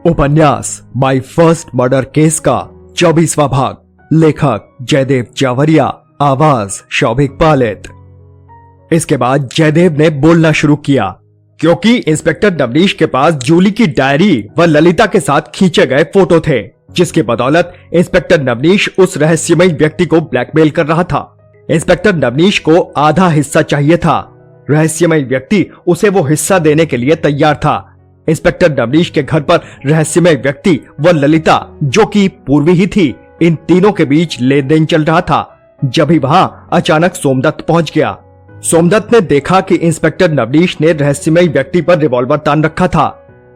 उपन्यास my first murder case का 24वां भाग। लेखक जयदेव जावरिया, आवाज शौभिक पालित। इसके बाद जयदेव ने बोलना शुरू किया, क्योंकि इंस्पेक्टर नवनीश के पास जूली की डायरी व ललिता के साथ खींचे गए फोटो थे, जिसकी बदौलत इंस्पेक्टर नवनीश उस रहस्यमय व्यक्ति को ब्लैकमेल कर रहा था। इंस्पेक्टर नवनीश को आधा हिस्सा चाहिए था। रहस्यमय व्यक्ति उसे वो हिस्सा देने के लिए तैयार था। इंस्पेक्टर नवनीश के घर पर रहस्यमय व्यक्ति व ललिता, जो कि पूर्वी ही थी, इन तीनों के बीच लेन देन चल रहा था। जब ही वहां अचानक सोमदत्त पहुंच गया। सोमदत्त ने देखा कि इंस्पेक्टर नवनीश ने रहस्यमय व्यक्ति पर रिवॉल्वर तान रखा था।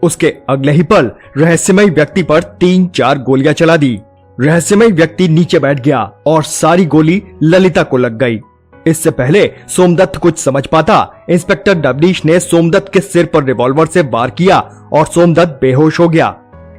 उसके अगले ही पल रहस्यमय व्यक्ति पर 3-4 गोलियां चला दी। रहस्यमय व्यक्ति नीचे बैठ गया और सारी गोली ललिता को लग गई। इससे पहले सोमदत्त कुछ समझ पाता, इंस्पेक्टर नवनीश ने सोमदत्त के सिर पर रिवॉल्वर से वार किया और सोमदत्त बेहोश हो गया।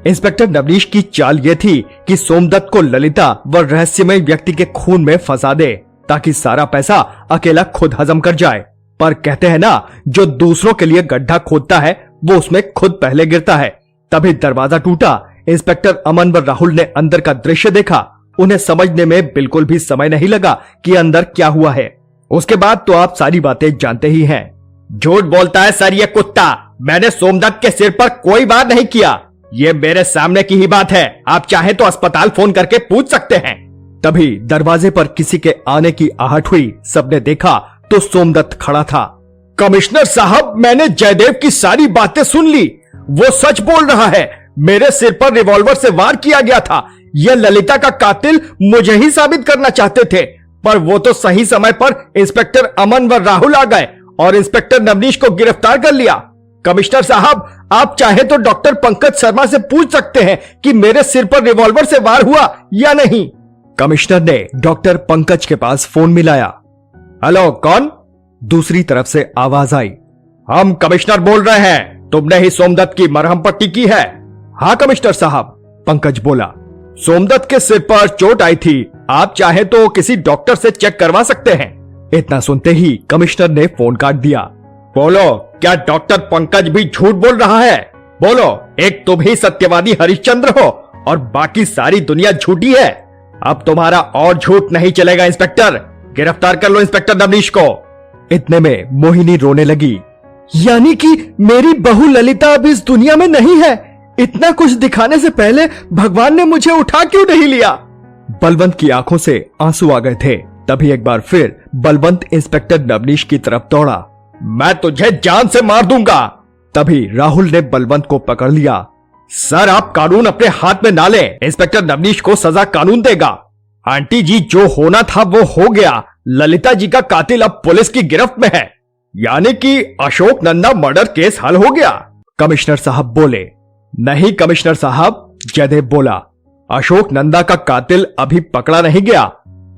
इंस्पेक्टर नवनीश की चाल यह थी कि सोमदत्त को ललिता व रहस्यमय व्यक्ति के खून में फंसा दे, ताकि सारा पैसा अकेला खुद हजम कर जाए। पर कहते हैं ना, जो दूसरों के लिए गड्ढा खोदता है वो उसमें खुद पहले गिरता है। तभी दरवाजा टूटा। इंस्पेक्टर अमन व राहुल ने अंदर का दृश्य देखा। उन्हें समझने में बिल्कुल भी समय नहीं लगा कि अंदर क्या हुआ है। उसके बाद तो आप सारी बातें जानते ही हैं। झूठ बोलता है सर ये कुत्ता। मैंने सोमदत्त के सिर पर कोई वार नहीं किया। ये मेरे सामने की ही बात है। आप चाहे तो अस्पताल फोन करके पूछ सकते हैं। तभी दरवाजे पर किसी के आने की आहट हुई। सबने देखा तो सोमदत्त खड़ा था। कमिश्नर साहब, मैंने जयदेव की सारी बातें सुन ली। वो सच बोल रहा है। मेरे सिर पर रिवॉल्वर से वार किया गया था। यह ललिता का कातिल मुझे ही साबित करना चाहते थे, पर वो तो सही समय पर इंस्पेक्टर अमन व राहुल आ गए और इंस्पेक्टर नवनीश को गिरफ्तार कर लिया। कमिश्नर साहब, आप चाहे तो डॉक्टर पंकज शर्मा से पूछ सकते हैं कि मेरे सिर पर रिवॉल्वर से वार हुआ या नहीं। कमिश्नर ने डॉक्टर पंकज के पास फोन मिलाया। हेलो, कौन? दूसरी तरफ से आवाज आई। हम कमिश्नर बोल रहे हैं। तुमने ही सोमदत्त की मरहम पट्टी की है? हाँ कमिश्नर साहब, पंकज बोला। सोमदत्त के सिर पर चोट आई थी। आप चाहे तो किसी डॉक्टर से चेक करवा सकते हैं। इतना सुनते ही कमिश्नर ने फोन काट दिया। बोलो, क्या डॉक्टर पंकज भी झूठ बोल रहा है? बोलो, एक तुम ही सत्यवादी हरिश्चंद्र हो और बाकी सारी दुनिया झूठी है। अब तुम्हारा और झूठ नहीं चलेगा इंस्पेक्टर। गिरफ्तार कर लो इंस्पेक्टर नवनीश को। इतने में मोहिनी रोने लगी। यानी कि मेरी बहू ललिता अब इस दुनिया में नहीं है। इतना कुछ दिखाने से पहले भगवान ने मुझे उठा क्यों नहीं लिया? बलवंत की आंखों से आंसू आ गए थे। तभी एक बार फिर बलवंत इंस्पेक्टर नवनीश की तरफ दौड़ा। मैं तुझे जान से मार दूंगा। तभी राहुल ने बलवंत को पकड़ लिया। सर, आप कानून अपने हाथ में ना लें। इंस्पेक्टर नवनीश को सजा कानून देगा। आंटी जी, जो होना था वो हो गया। ललिता जी का कातिल अब पुलिस की गिरफ्त में है। यानी कि अशोक नंदा मर्डर केस हल हो गया। कमिश्नर साहब बोले। नहीं कमिश्नर साहब, जयदेव बोला। अशोक नंदा का कातिल अभी पकड़ा नहीं गया।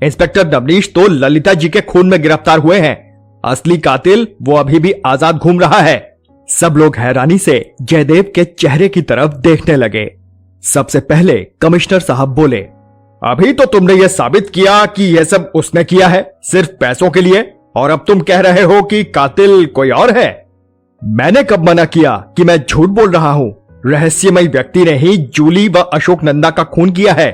इंस्पेक्टर नवनीश तो ललिता जी के खून में गिरफ्तार हुए हैं। असली कातिल वो अभी भी आजाद घूम रहा है। सब लोग हैरानी से जयदेव के चेहरे की तरफ देखने लगे। सबसे पहले कमिश्नर साहब बोले। अभी तो तुमने यह साबित किया कि यह सब उसने किया है सिर्फ पैसों के लिए, और अब तुम कह रहे हो कि कातिल कोई और है। मैंने कब मना किया कि मैं झूठ बोल रहा हूं? रहस्यमय व्यक्ति ने ही जूली व अशोक नंदा का खून किया है।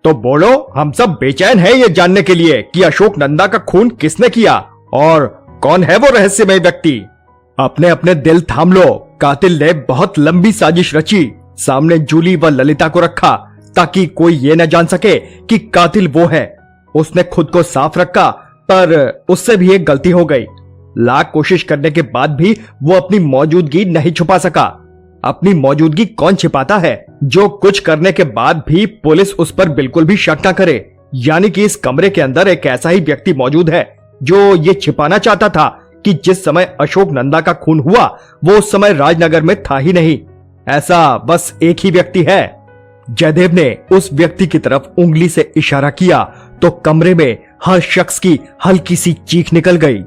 तो बोलो, हम सब बेचैन हैं ये जानने के लिए कि अशोक नंदा का खून किसने किया और कौन है वो रहस्यमय व्यक्ति। अपने अपने दिल थाम लो। कातिल ने बहुत लंबी साजिश रची। सामने जूली व ललिता को रखा ताकि कोई ये न जान सके कि कातिल वो है। उसने खुद को साफ रखा, पर उससे भी एक गलती हो गई। लाख कोशिश करने के बाद भी वो अपनी मौजूदगी नहीं छुपा सका। अपनी मौजूदगी कौन छिपाता है? जो कुछ करने के बाद भी पुलिस उस पर बिल्कुल भी शक न करे। यानी कि इस कमरे के अंदर एक ऐसा ही व्यक्ति मौजूद है जो ये छिपाना चाहता था कि जिस समय अशोक नंदा का खून हुआ वो उस समय राजनगर में था ही नहीं। ऐसा बस एक ही व्यक्ति है। जयदेव ने उस व्यक्ति की तरफ उंगली से इशारा किया तो कमरे में हर शख्स की हल्की सी चीख निकल गई।